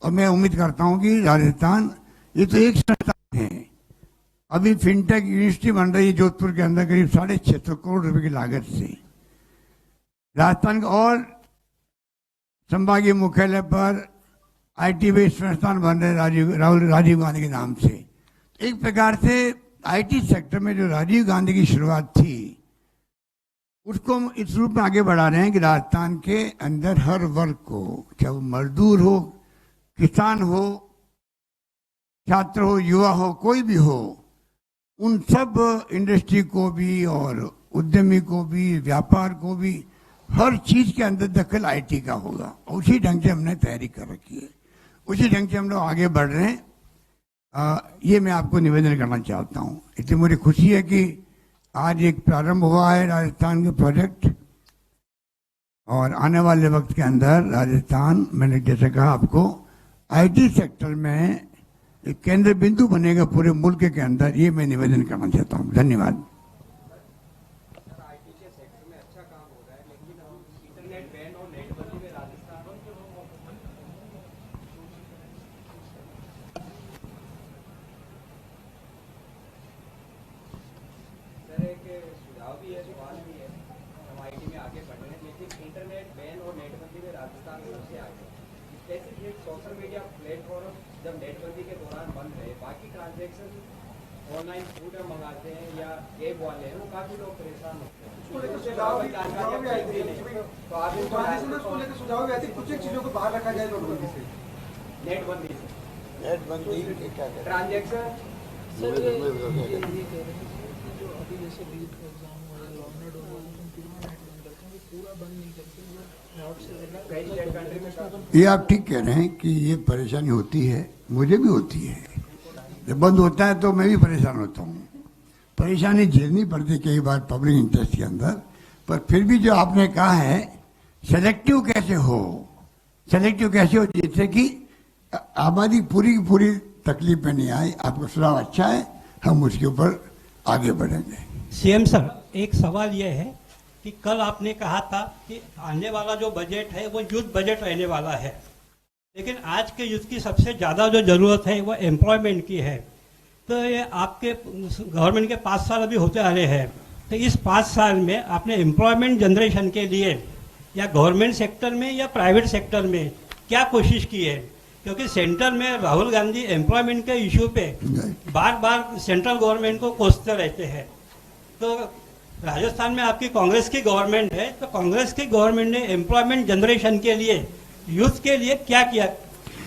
और मैं उम्मीद करता हूँ कि राजस्थान, ये तो एक संस्थान है, अभी फिनटेक यूनिवर्सिटी बन रही है जोधपुर के अंदर करीब 650 करोड़ रुपए की लागत से। राजस्थान का और संभागीय मुख्यालय पर IT बेस्ड संस्थान बन रहे राजीव गांधी के नाम से। एक प्रकार से IT सेक्टर में जो राजीव गांधी की शुरुआत थी उसको हम इस रूप में आगे बढ़ा रहे हैं कि राजस्थान के अंदर हर वर्ग को, चाहे वो मजदूर हो, किसान हो, छात्र हो, युवा हो, कोई भी हो, उन सब इंडस्ट्री को भी और उद्यमी को भी, व्यापार को भी, हर चीज के अंदर दखल IT का होगा। उसी ढंग से हमने तैयारी कर रखी है, उसी ढंग से हम लोग आगे बढ़ रहे हैं। ये मैं आपको निवेदन करना चाहता हूँ। इसलिए मुझे खुशी है कि आज एक प्रारंभ हुआ है राजस्थान के प्रोजेक्ट, और आने वाले वक्त के अंदर राजस्थान, मैंने जैसे कहा आपको, IT सेक्टर में एक केंद्र बिंदु बनेगा पूरे मुल्क के अंदर। ये मैं निवेदन करना चाहता हूँ। धन्यवाद। सोशल मीडिया प्लेटफॉर्म जब नेटबंदी के दौरान बंद रहे, बाकी ट्रांजैक्शन ऑनलाइन फूड मंगाते हैं या कैब वाले हैं, वो काफी लोग परेशान होते हैं। तो आप कुछ एक चीजों को बाहर रखा जाए नोटबंदी से। नेट बंदी से? नेट बंदी क्या करें? ट्रांजैक्शन सर ये कह रहे हैं कि जो अभी जैसे नीट का एग्जाम हो रहा है, लॉकडाउन हो रहा है, हम पूरा नेट बंद करते हैं, पूरा बंद नहीं करते, जो फ्रॉड से ये आप ठीक कह रहे हैं कि ये परेशानी होती है, मुझे भी होती है। जब बंद होता है तो मैं भी परेशान होता हूँ। परेशानी झेलनी पड़ती है कई बार पब्लिक इंटरेस्ट के अंदर, पर फिर भी जो आपने कहा है सेलेक्टिव कैसे हो, सेलेक्टिव कैसे हो जिससे कि आबादी पूरी की पूरी तकलीफ में नहीं आए। आपका सुझाव अच्छा है, हम उसके ऊपर आगे बढ़ेंगे। सीएम सर, एक सवाल यह है कि कल आपने कहा था कि आने वाला जो बजट है वो यूथ बजट रहने वाला है, लेकिन आज के यूथ की सबसे ज़्यादा जो ज़रूरत है वो एम्प्लॉयमेंट की है। तो ये आपके गवर्नमेंट के 5 साल अभी होते आ रहे हैं, तो इस 5 साल में आपने एम्प्लॉयमेंट जनरेशन के लिए या गवर्नमेंट सेक्टर में या प्राइवेट सेक्टर में क्या कोशिश की है? क्योंकि सेंटर में राहुल गांधी एम्प्लॉयमेंट के इशू पे बार बार सेंट्रल गवर्नमेंट को कोसते रहते हैं। तो राजस्थान में आपकी कांग्रेस की गवर्नमेंट है, तो कांग्रेस की गवर्नमेंट ने एम्प्लॉयमेंट जनरेशन के लिए, यूथ के लिए क्या किया?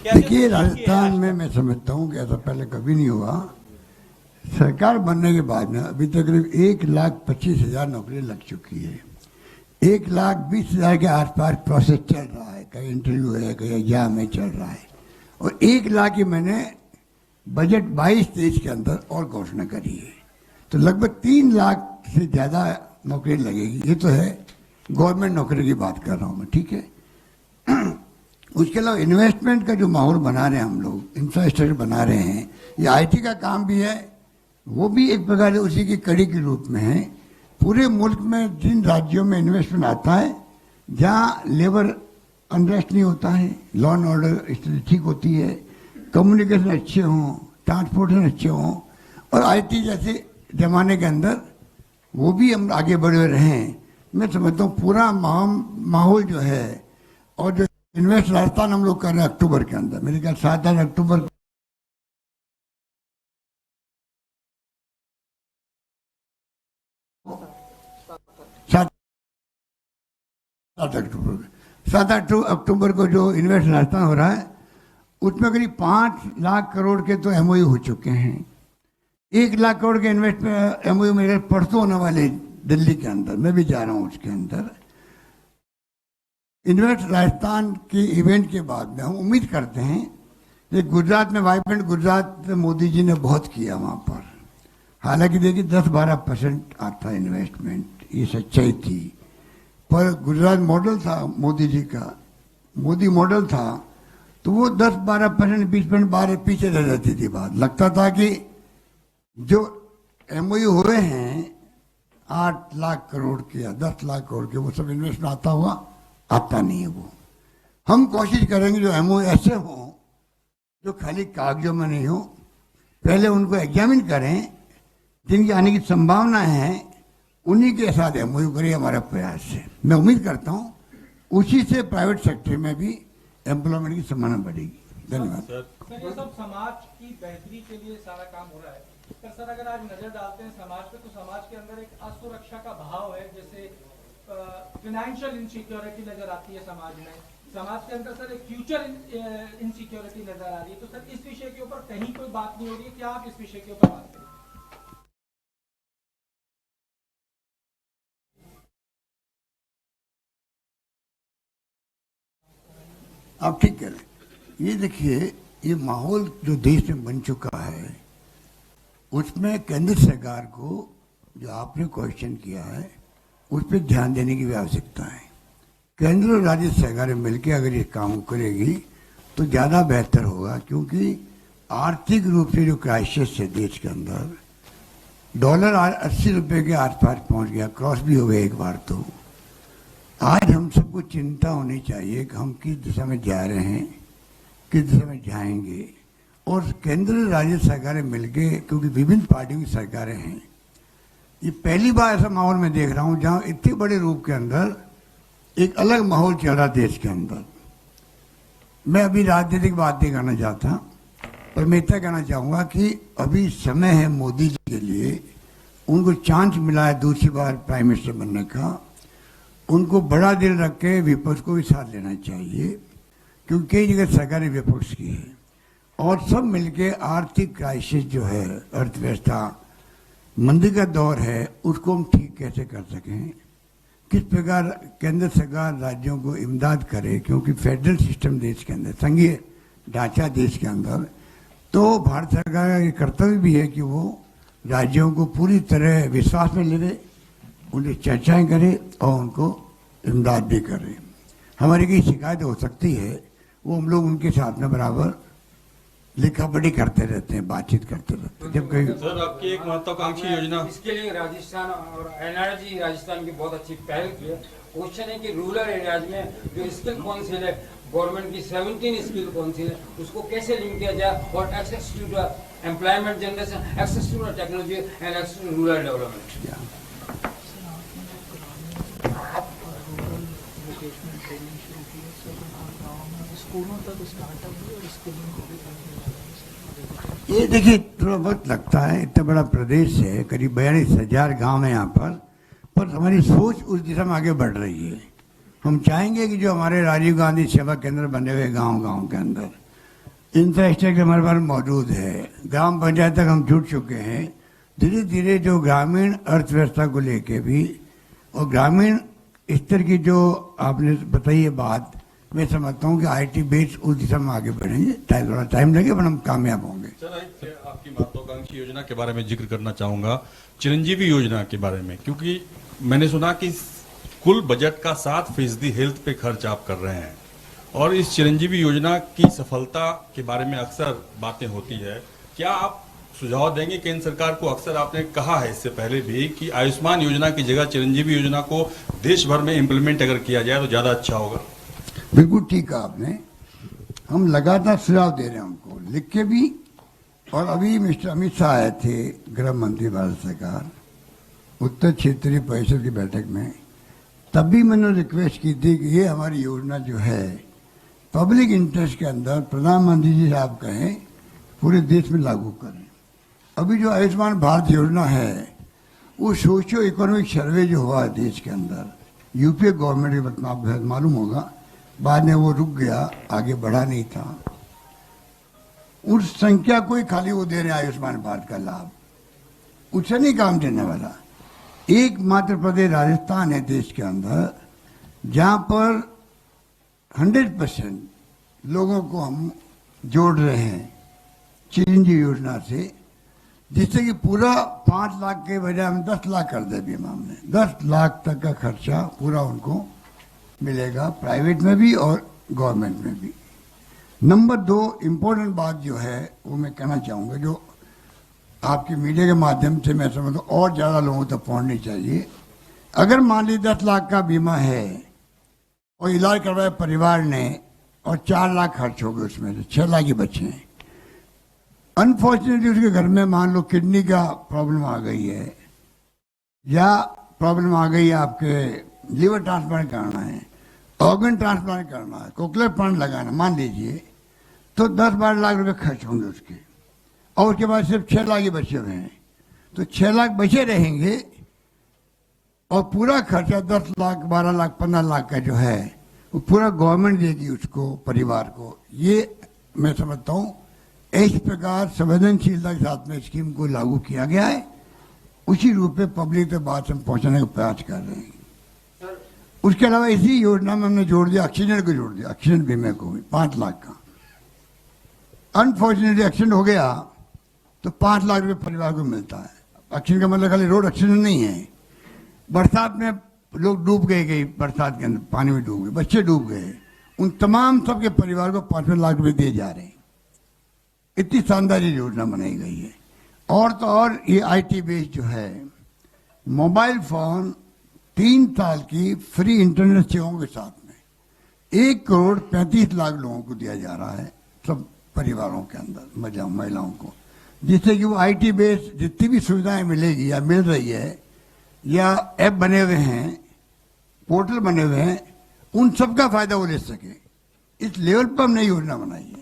देखिए, राजस्थान में मैं समझता हूँ कि ऐसा पहले कभी नहीं हुआ। सरकार बनने के बाद में अभी तक करीब 1,25,000 नौकरी लग चुकी है। 1,20,000 के आसपास प्रोसेस चल रहा है, कहीं इंटरव्यू है, कहीं एग्जाम है, चल रहा है। और 1 लाख की मैंने बजट 22-23 के अंदर और घोषणा करी है, तो लगभग 3 लाख से ज़्यादा नौकरी लगेगी। ये तो है गवर्नमेंट नौकरी की बात कर रहा हूँ मैं, ठीक है। उसके अलावा इन्वेस्टमेंट का जो माहौल बना रहे हैं हम लोग, इंफ्रास्ट्रक्चर बना रहे हैं, ये आईटी का काम भी है, वो भी एक प्रकार से उसी की कड़ी के रूप में है। पूरे मुल्क में जिन राज्यों में इन्वेस्टमेंट आता है, जहाँ लेबर अनरेस्ट नहीं होता है, लॉ एंड ऑर्डर स्थिति ठीक होती है, कम्युनिकेशन अच्छे हों, ट्रांसपोर्टेशन अच्छे हों, और आईटी जैसे जमाने के अंदर वो भी हम आगे बढ़े रहें। मैं समझता हूँ पूरा माहौल जो है, और जो इन्वेस्ट राजस्थान हम लोग कर रहे हैं अक्टूबर के अंदर, मेरे ख्याल 7 अक्टूबर सात अक्टूबर को जो इन्वेस्ट राजस्थान हो रहा है, उसमें करीब 5 लाख करोड़ के तो एमओयू हो चुके हैं। 1 लाख करोड़ के इन्वेस्ट एमओयू मेरे परसों होने वाले दिल्ली के अंदर, मैं भी जा रहा हूँ उसके अंदर। इन्वेस्ट राजस्थान के इवेंट के बाद में हम उम्मीद करते हैं कि गुजरात में, वाइब्रेंट गुजरात मोदी जी ने बहुत किया वहाँ पर। हालांकि देखिए 10-12% आता इन्वेस्टमेंट, ये सच्चाई थी, पर गुजरात मॉडल था मोदी जी का, मोदी मॉडल था, तो वो 10-12%, 20% बाहर पीछे रह जाती थी बात। लगता था कि जो एमओयू हुए हैं 8 लाख करोड़ के या 10 लाख करोड़ के, वो सब इन्वेस्टमेंट आता हुआ, आता नहीं है वो। हम कोशिश करेंगे जो एमओयू ऐसे हों जो खाली कागजों में नहीं हो, पहले उनको एग्जामिन करें, जिनकी आने की संभावना है उन्हीं के साथ एमओयू करें, हमारा प्रयास है। मैं उम्मीद करता हूँ उसी से प्राइवेट सेक्टर में भी एम्प्लॉयमेंट की संभावना बढ़ेगी। धन्यवाद सर। ये सब समाज की बेहतरी के लिए सारा काम हो रहा है, पर सर अगर आज नजर डालते हैं समाज पे, तो समाज के अंदर एक असुरक्षा का भाव है, जैसे फाइनेंशियल इनसिक्योरिटी नजर आती है समाज में, समाज के अंदर सर एक फ्यूचर इनसिक्योरिटी नजर आ रही है। तो सर इस विषय के ऊपर कहीं कोई बात नहीं हो रही है, क्या आप इस विषय के ऊपर बात करें? आप ठीक कह रहे हैं। ये देखिए, ये माहौल जो देश में बन चुका है, उसमें केंद्र सरकार को जो आपने क्वेश्चन किया है, उस पर ध्यान देने की भी आवश्यकता है। केंद्र और राज्य सरकारें मिलकर अगर ये काम करेगी तो ज़्यादा बेहतर होगा, क्योंकि आर्थिक रूप से जो क्राइसिस है देश के अंदर, डॉलर 80 रुपये के आसपास पहुंच गया, क्रॉस भी हो गया एक बार। तो आज हम सबको चिंता होनी चाहिए कि हम किस दिशा में जा रहे हैं, किस दिशा में जाएंगे। और केंद्र राज्य सरकारें मिलके, क्योंकि विभिन्न पार्टियों की सरकारें हैं, ये पहली बार ऐसा माहौल में देख रहा हूँ जहाँ इतने बड़े रूप के अंदर एक अलग माहौल चल रहा देश के अंदर। मैं अभी राजनीतिक बात नहीं करना चाहता, पर मैं इतना कहना चाहूँगा कि अभी समय है मोदी जी के लिए, उनको चांस मिला है दूसरी बार प्राइम मिनिस्टर बनने का, उनको बड़ा दिल रख के विपक्ष को भी साथ लेना चाहिए, क्योंकि कई जगह सरकार ने विपक्ष की है और सब मिलके आर्थिक क्राइसिस जो है, अर्थव्यवस्था मंदी का दौर है, उसको हम ठीक कैसे कर सकें, किस प्रकार केंद्र सरकार राज्यों को इमदाद करे, क्योंकि फेडरल सिस्टम देश के अंदर, संघीय ढांचा देश के अंदर, तो भारत सरकार का ये कर्तव्य भी है कि वो राज्यों को पूरी तरह विश्वास में ले ले, उन्हें चर्चाएं करे और उनको इमदाद भी करे। हमारी कई शिकायत हो सकती है, वो हम लोग उनके साथ में बराबर लिखा पढ़ी करते रहते हैं, बातचीत करते रहते हैं। जब कहीं सर आपकी एक महत्वाकांक्षी योजना, इसके लिए राजस्थान और एनआरजी राजस्थान की बहुत अच्छी पहल की है। क्वेश्चन है कि रूरल एरियाज में जो स्किल काउंसिल है, गवर्नमेंट की 17 स्किल काउंसिल है, उसको कैसे लिंक किया जाए और access to the employment generation, access to the technology and access to rural development. ये देखिए थोड़ा वक्त लगता है, इतना बड़ा प्रदेश है, करीब 42,000 गाँव है यहाँ पर हमारी सोच उस दिशा में आगे बढ़ रही है। हम चाहेंगे कि जो हमारे राजीव गांधी सेवा केंद्र बने हुए गांव के अंदर इंफ्रास्ट्रक्चर हमारे पास मौजूद है, ग्राम पंचायत तक हम जुड़ चुके हैं। धीरे धीरे जो ग्रामीण अर्थव्यवस्था को लेके भी और ग्रामीण स्तर की जो आपने बताई है बात, मैं समझता हूँ कि आईटी बेस उस दिशा में आगे बढ़ेंगे। थोड़ा टाइम लगे पर हम कामयाब होंगे। सर आपकी महत्वाकांक्षी योजना के बारे में जिक्र करना चाहूंगा, चिरंजीवी योजना के बारे में, क्योंकि मैंने सुना कि कुल बजट का 7% हेल्थ पे खर्च आप कर रहे हैं और इस चिरंजीवी योजना की सफलता के बारे में अक्सर बातें होती है। क्या आप सुझाव देंगे केंद्र सरकार को? अक्सर आपने कहा है इससे पहले भी कि आयुष्मान योजना की जगह चिरंजीवी योजना को देश भर में इम्प्लीमेंट अगर किया जाए तो ज्यादा अच्छा होगा। बिल्कुल ठीक कहा आपने, हम लगातार सुझाव दे रहे हैं उनको लिख के भी। और अभी मिस्टर अमित शाह आए थे, गृह मंत्री भारत सरकार, उत्तर क्षेत्रीय परिषद की बैठक में, तब भी मैंने रिक्वेस्ट की थी कि ये हमारी योजना जो है पब्लिक इंटरेस्ट के अंदर प्रधानमंत्री जी साहब कहें पूरे देश में लागू करें। अभी जो आयुष्मान भारत योजना है वो सोशियो इकोनॉमिक सर्वे जो हुआ है देश के अंदर, यूपीए गवर्नमेंट के वक्त मालूम होगा, बाद में वो रुक गया, आगे बढ़ा नहीं था। उस संख्या को ही खाली वो दे रहे हैं आयुष्मान भारत का लाभ, उससे नहीं काम चलने वाला। एकमात्र प्रदेश राजस्थान है देश के अंदर जहां पर 100% लोगों को हम जोड़ रहे हैं चिरंजीवी योजना से, जिससे कि पूरा 5 लाख के बजाय हम 10 लाख कर दे बीमा में। 10 लाख तक का खर्चा पूरा उनको मिलेगा, प्राइवेट में भी और गवर्नमेंट में भी। नंबर 2 इम्पोर्टेंट बात जो है वो मैं कहना चाहूँगा, जो आपके मीडिया के माध्यम से मैं समझता हूँ और ज़्यादा लोगों तक पहुँचनी चाहिए। अगर मान लीजिए 10 लाख का बीमा है और इलाज करवाया परिवार ने और 4 लाख खर्च हो गए, उसमें से 6 लाख ही बचे हैं। अनफॉर्चुनेटली उसके घर में मान लो किडनी का प्रॉब्लम आ गई है या प्रॉब्लम आ गई है, आपके लीवर ट्रांसप्लांट करना है, ऑर्गन ट्रांसप्लांट करना है, कोक्लियर प्लांट लगाना, मान लीजिए, तो 10-12 लाख रुपए खर्च होंगे उसके, और उसके बाद सिर्फ 6 लाख ही बचे हुए हैं। तो 6 लाख बचे रहेंगे और पूरा खर्चा 10 लाख, 12 लाख, 15 लाख का जो है वो पूरा गवर्नमेंट देगी उसको, परिवार को। ये मैं समझता हूँ इस प्रकार संवेदनशीलता के साथ में स्कीम को लागू किया गया है, उसी रूप में पब्लिक तक बात हम पहुँचाने का प्रयास कर रहे हैं। उसके अलावा इसी योजना में हमने जोड़ दिया, ऑक्सीजन को जोड़ दिया, ऑक्सीजन बीमे को भी 5 लाख का। अनफॉर्चुनेटली एक्सीडेंट हो गया तो 5 लाख रुपए परिवार को मिलता है। ऑक्सीजन का मतलब खाली रोड ऑक्सीजन नहीं है, बरसात में लोग डूब गए, बरसात के अंदर पानी में डूब गए, बच्चे डूब गए, उन तमाम सबके परिवार को 5 लाख रुपए दिए जा रहे हैं। इतनी शानदार योजना बनाई गई है। और तो और ये आईटी बेस जो है, मोबाइल फोन 3 साल की फ्री इंटरनेट सेवाओं के साथ में 1 करोड़ 35 लाख लोगों को दिया जा रहा है, सब परिवारों के अंदर महिलाओं को, जिससे कि वो आईटी बेस जितनी भी सुविधाएं मिलेगी या मिल रही है या ऐप बने हुए हैं, पोर्टल बने हुए हैं, उन सब का फायदा वो ले सके। इस लेवल पर हमने योजना बनाई है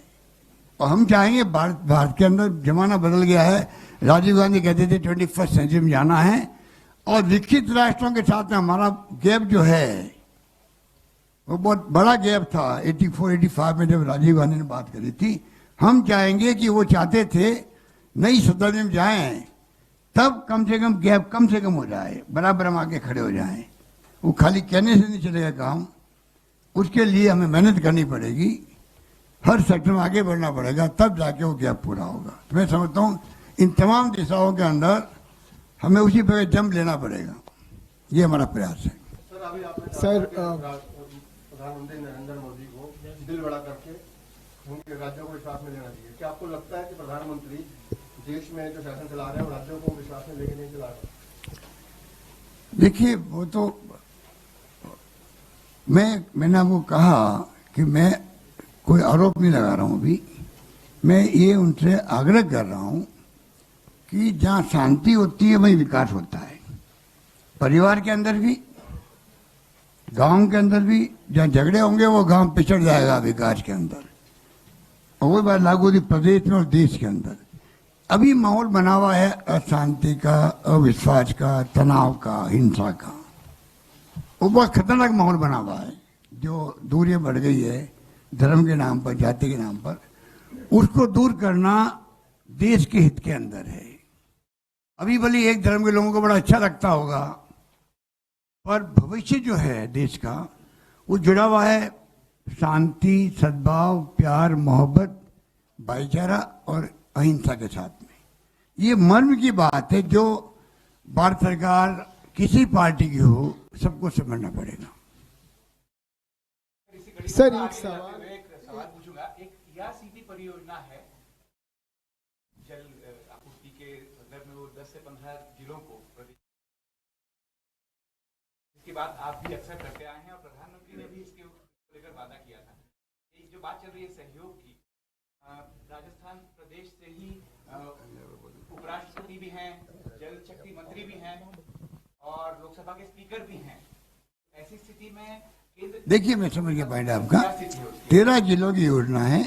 और हम चाहेंगे भारत के अंदर जमाना बदल गया है। राजीव गांधी कहते थे 21st सेंचुरी में जाना है और विकसित राष्ट्रों के साथ में हमारा गैप जो है वो बहुत बड़ा गैप था 84-85 में जब राजीव गांधी ने बात करी थी। हम चाहेंगे कि वो चाहते थे नई सदन में जाएं, तब कम से कम गैप कम से कम हो जाए, बराबर हम आके खड़े हो जाएं। वो खाली कहने से नहीं चलेगा काम, उसके लिए हमें मेहनत करनी पड़ेगी, हर सेक्टर में आगे बढ़ना पड़ेगा, तब जाके वो गैप पूरा होगा। तो मैं समझता हूँ इन तमाम दिशाओं के अंदर हमें उसी पर जंप लेना पड़ेगा, ये हमारा प्रयास है। सर, प्रधानमंत्री नरेंद्र मोदी को दिल बड़ा करके उनके राज्यों को विश्वास में लेना चाहिए। क्या आपको लगता है कि प्रधानमंत्री देश में जो शासन चला रहे हैं राज्यों को विश्वास में लेके नहीं चला रहे? देखिए, वो तो मैंने आपको कहा कि मैं कोई आरोप नहीं लगा रहा हूं अभी। मैं ये उनसे आग्रह कर रहा हूं कि जहां शांति होती है वहीं विकास होता है, परिवार के अंदर भी, गांव के अंदर भी। जहां झगड़े होंगे वो गांव पिछड़ जाएगा विकास के अंदर, और वही बात लागू होती प्रदेश में और देश के अंदर। अभी माहौल बना हुआ है अशांति का, अविश्वास का, तनाव का, हिंसा का। वो बहुत खतरनाक माहौल बना हुआ है, जो दूरियां बढ़ गई है धर्म के नाम पर, जाति के नाम पर। उसको दूर करना देश के हित के अंदर है। अभी भले एक धर्म के लोगों को बड़ा अच्छा लगता होगा, पर भविष्य जो है देश का वो जुड़ा हुआ है शांति, सद्भाव, प्यार, मोहब्बत, भाईचारा और अहिंसा के साथ में। ये मर्म की बात है जो भारत सरकार किसी पार्टी की हो, सबको समझना पड़ेगा। सर, एक सवाल पूछूंगा। एक सीटी परियोजना है जल आपूर्ति के संदर्भ में, वो 10 से 15 जिलों को, इसकी बात आप भी अक्सर करते आए हैं और प्रधानमंत्री ने भी इसके लेकर वादा किया था। एक जो बात चल रही है सहयोग की, राजस्थान प्रदेश से ही उपराष्ट्रपति भी हैं, जल शक्ति मंत्री भी हैं और लोकसभा के स्पीकर भी हैं। ऐसी स्थिति में देखिए, मैं समझ गया पॉइंट आपका। 13 जिलों की योजना है,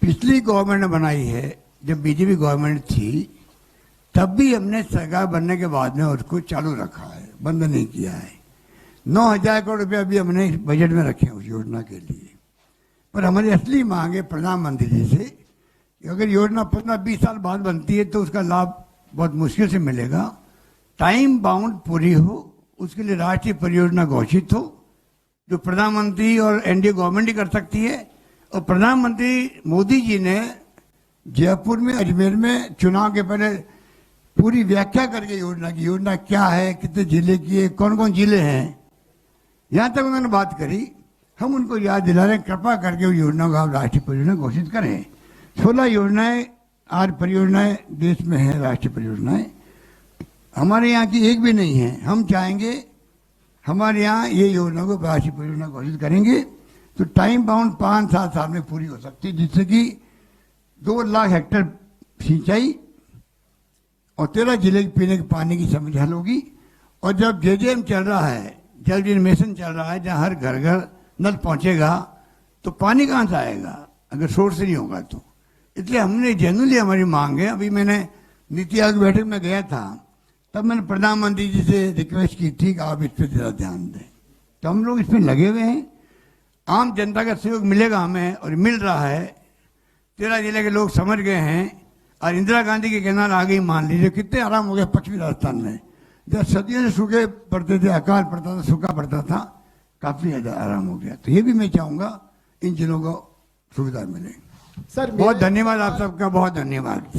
पिछली गवर्नमेंट ने बनाई है। जब बीजेपी गवर्नमेंट थी तब भी हमने सरकार बनने के बाद में उसको चालू रखा है, बंद नहीं किया है। 9,000 करोड़ रुपया भी हमने बजट में रखे हैं उस योजना के लिए। पर हमारी असली मांग है प्रधानमंत्री जी से कि अगर योजना 15-20 साल बाद बनती है तो उसका लाभ बहुत मुश्किल से मिलेगा। टाइम बाउंड पूरी हो, उसके लिए राष्ट्रीय परियोजना घोषित हो, जो प्रधानमंत्री और एनडीए गवर्नमेंट ही कर सकती है। और प्रधानमंत्री मोदी जी ने जयपुर में, अजमेर में चुनाव के पहले पूरी व्याख्या करके योजना क्या है, कितने जिले की है, कौन कौन जिले हैं, यहाँ तक उन्होंने बात करी। हम उनको याद दिला रहे हैं, कृपा करके उस योजना को आप राष्ट्रीय परियोजना घोषित करें। 16 योजनाएं आज परियोजनाएं देश में है, राष्ट्रीय परियोजनाएं। हमारे यहाँ की एक भी नहीं है। हम चाहेंगे हमारे यहाँ ये योजना को राष्ट्रीय परियोजना घोषित करेंगे तो टाइम बाउंड 5-7 साल में पूरी हो सकती है, जिससे कि 2 लाख हेक्टेयर सिंचाई और 13 जिले के पीने के पानी की समस्या हल होगी। और जब जेजेएम चल रहा है, जल जीवन मिशन चल रहा है, जहाँ हर घर घर नल पहुँचेगा तो पानी कहाँ से आएगा अगर सोर्स नहीं होगा तो। इसलिए हमने जेन्युइनली हमारी मांग है। अभी मैंने नीति आयोग बैठक में गया था, तब मैंने प्रधानमंत्री जी से रिक्वेस्ट की थी कि आप इस पर ज़रा ध्यान दें। तो हम लोग इसमें लगे हुए हैं, आम जनता का सहयोग मिलेगा हमें और मिल रहा है। 13 जिले के लोग समझ गए हैं और इंदिरा गांधी के किनारे आ गई। मान लीजिए कितने आराम हो गया पश्चिमी राजस्थान में, जब सदियों से सूखे पड़ते थे, अकाल पड़ता था, सूखा पड़ता था, काफ़ी ज़्यादा आराम हो गया। तो ये भी मैं चाहूँगा इन जिलों को सुविधा मिले। सर, बहुत धन्यवाद आप सबका, बहुत धन्यवाद।